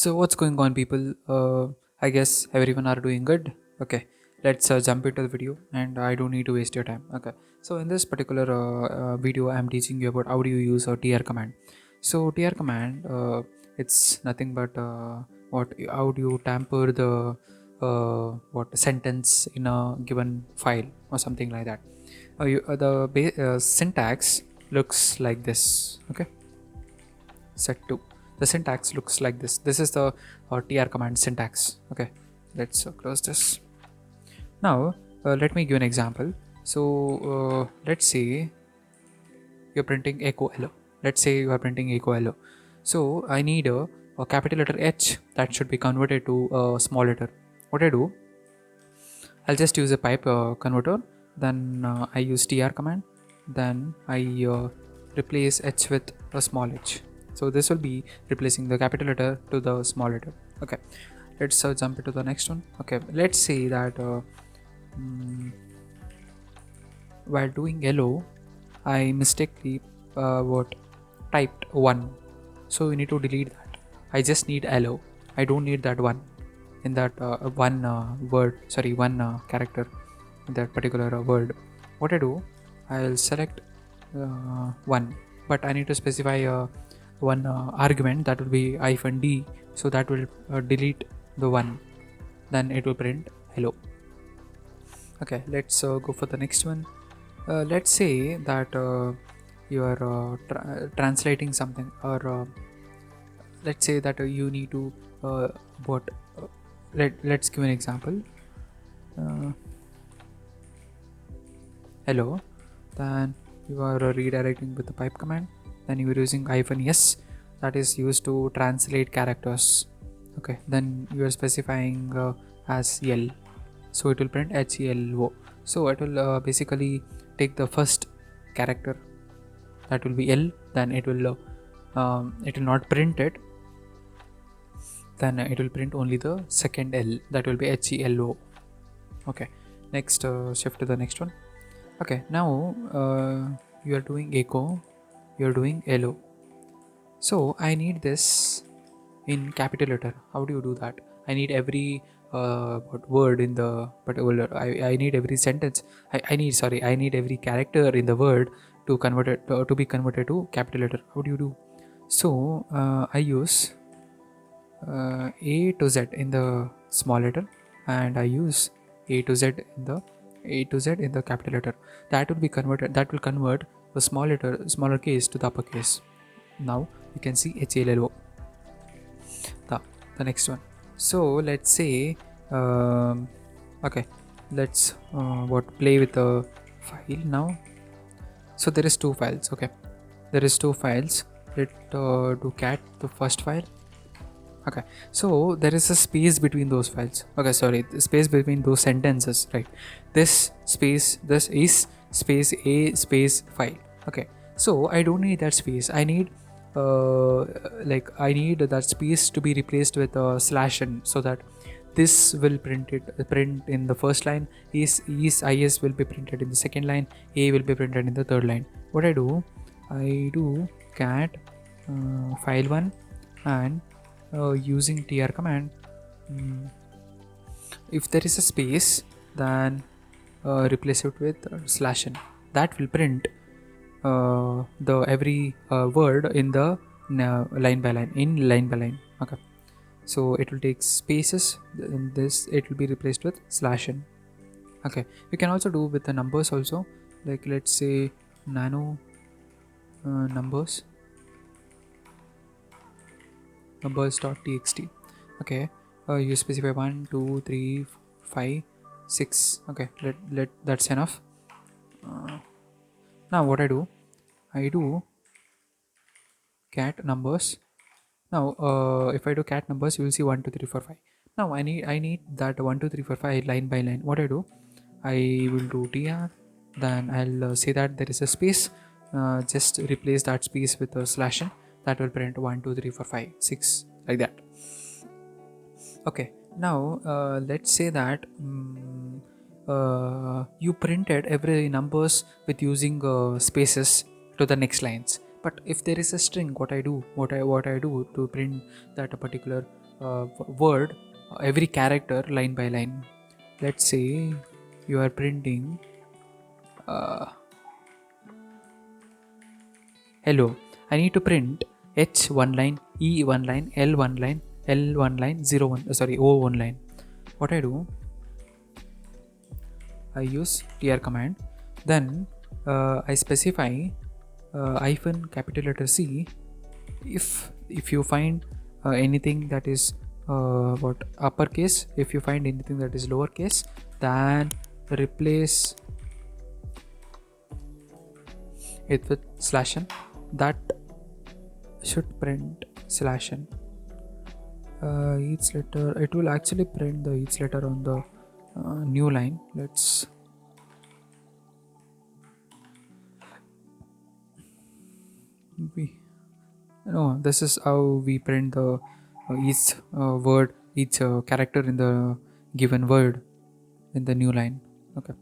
So what's going on, people? I guess everyone are doing good. Okay, let's jump into the video, and I don't need to waste your time. Okay, so in this particular video, I'm teaching you about how do you use a tr command. So tr command, it's nothing but what how do you tamper the what sentence in a given file or something like that. The syntax looks like this. Okay, set to the syntax looks like this is the tr command syntax. Okay, let's close this. Now let me give an example. So let's say you're printing echo hello. Let's say you are printing echo hello. So I need a capital letter H that should be converted to a small letter. What I do, I'll just use a pipe converter. Then I use tr command. Then I replace h with a small h. So this will be replacing the capital letter to the small letter. Okay, let's jump into the next one. Okay, let's say that mm, while doing yellow, I mistakenly what typed 1. So we need to delete that. I just need hello. I don't need that one in that one word. Sorry, one character in that particular word. What I do, I'll select 1, but I need to specify one argument that will be -d. So that will delete the 1. Then it will print hello. Okay, let's go for the next one. Let's say that you are translating something, or let's say that you need to what let's give an example. Hello, then you are redirecting with the pipe command. Then you are using -s, that is used to translate characters. Okay, then you are specifying as L, so it will print HELO. So it will basically take the first character, that will be L. Then it will not print it. Then it will print only the second L, that will be HELO. Okay, next shift to the next one. Okay, now you are doing echo, you are doing hello. So I need this in capital letter. How do you do that? I need every word in the particular. I need every sentence. I need every character in the word to convert it to be converted to capital letter. How do you do? So I use A to Z in the small letter, and I use A to Z in the capital letter. That will be converted. That will convert the smaller case to the uppercase. Now you can see HLLO. The next one. So let's say okay, let's play with the file now. So there is 2 files. Okay, there is 2 files. Let do cat the first file. Okay, so there is a space between those files. Okay, sorry, the space between those sentences, right? This is space a space file. Okay, so I don't need that space. I need I need that space to be replaced with a /n, so that this will print in the first line. Is will be printed in the second line. A will be printed in the third line. What I do cat file1, and using tr command, if there is a space, then replace it with /n. That will print the every word in the line by line. Okay, so it will take spaces. In this it will be replaced with /n. Okay, you can also do with the numbers also, like let's say nano numbers.txt. Okay, you specify 1 2 3 5 6. Okay, let that's enough. Now what I do cat numbers. Now if I do cat numbers, you will see 1 2 3 4 5. Now I need that 1 2 3 4 5 line by line. What I do, I will do tr, then I'll say that there is a space. Just replace that space with a /n. That will print 1 2 3 4 5 6, like that. Okay, now let's say that you printed every numbers with using spaces to the next lines. But if there is a string, what I do to print that a particular word, every character line by line. Let's say you are printing hello. I need to print H one line, E one line, L one line, L one line, 01, sorry, O one line. What I do, I use tr command, then I specify hyphen capital letter C. If you find anything that is what uppercase, if you find anything that is lowercase, then replace it with slash n. That should print slash n. Each letter, it will actually print the each letter on the new line. Let's no, this is how we print the each word, each character in the given word in the new line. Okay,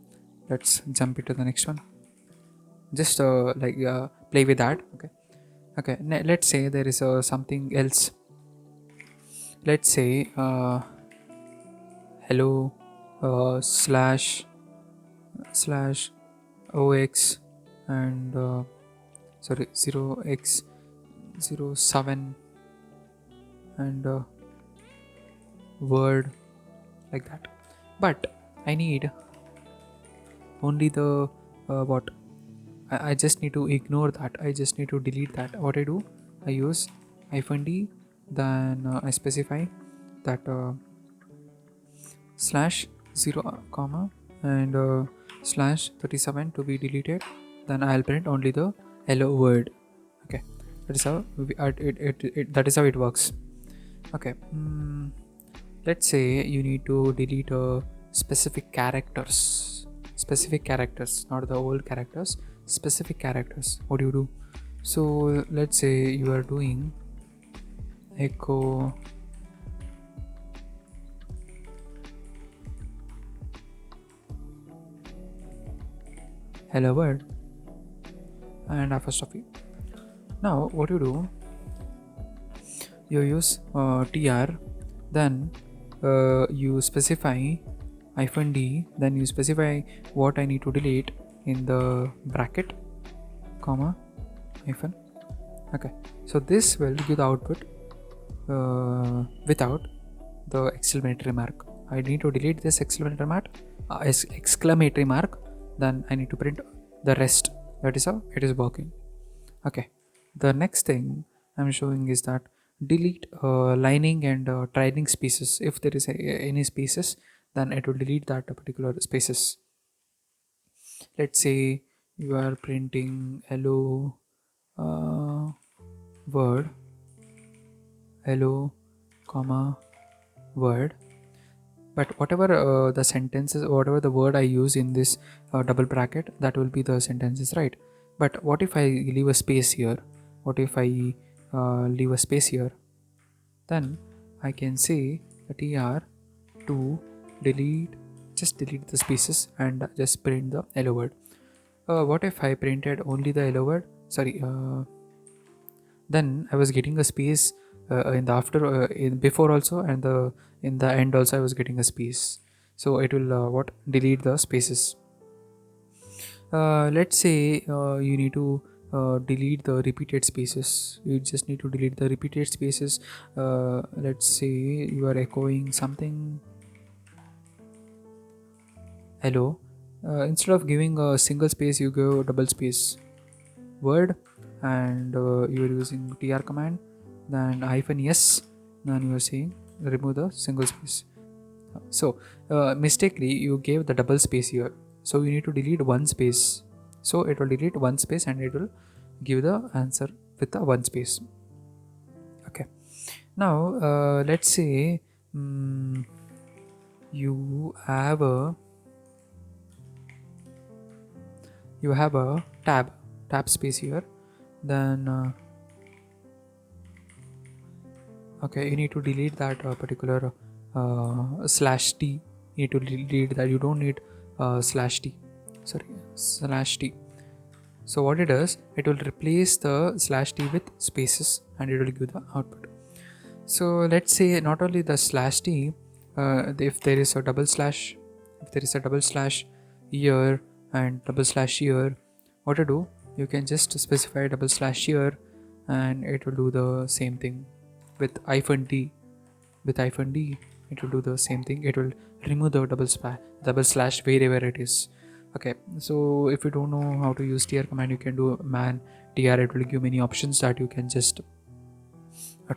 let's jump into the next one. Just play with that. Okay, let's say there is something else. Let's say hello slash ox and sorry 0x07 and word, like that. But I need only the what I just need to ignore that. I just need to delete that. What I do, I use -d, then I specify that slash 0 comma and slash 37 to be deleted. Then I'll print only the hello word. Okay, that is how that is how it works. Okay, let's say you need to delete specific characters, not the old characters, specific characters. What do you do? So let's say you are doing echo hello world and apostrophe. Now what you do, you use tr, then you specify -d, then you specify what I need to delete in the bracket, comma, hyphen. Okay, so this will give the output without the exclamatory mark. I need to delete this exclamatory mark, then I need to print the rest. That is how it is working. Okay, the next thing I'm showing is that delete lining and trailing spaces. If there is any spaces, then it will delete that particular spaces. Let's say you are printing hello word, hello comma word, but whatever the sentences, whatever the word I use in this double bracket, that will be the sentences, right? But what if I leave a space here? What if I leave a space here? Then I can say tr to delete, just delete the spaces and just print the hello word. What if I printed only the hello word? Sorry, then I was getting a space in the after in before also, and in the end also I was getting a space. So it will delete the spaces. Let's say you need to delete the repeated spaces. You just need to delete the repeated spaces. Let's say you are echoing something hello. Instead of giving a single space, you give double space word, and you are using tr command, then -s, then you are saying remove the single space. So mistakenly you gave the double space here, so you need to delete one space. So it will delete one space and it will give the answer with the one space. Okay, now let's say you have a tab space here, then okay, you need to delete that particular /t. You need to delete that. You don't need /t, sorry, /t. So what it does, it will replace the /t with spaces and it will give the output. So let's say not only the slash t, if there is a double slash, here and double slash here, what to do, you can just specify double slash here and it will do the same thing with hyphen d. It will do the same thing. It will remove the double slash wherever it is. Okay, so if you don't know how to use tr command, you can do man tr. It will give many options that you can just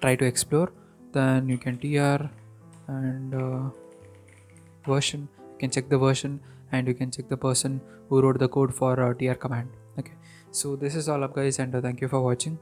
try to explore. Then you can tr and version, you can check the version and you can check the person who wrote the code for tr command. Okay, so this is all up guys, and thank you for watching.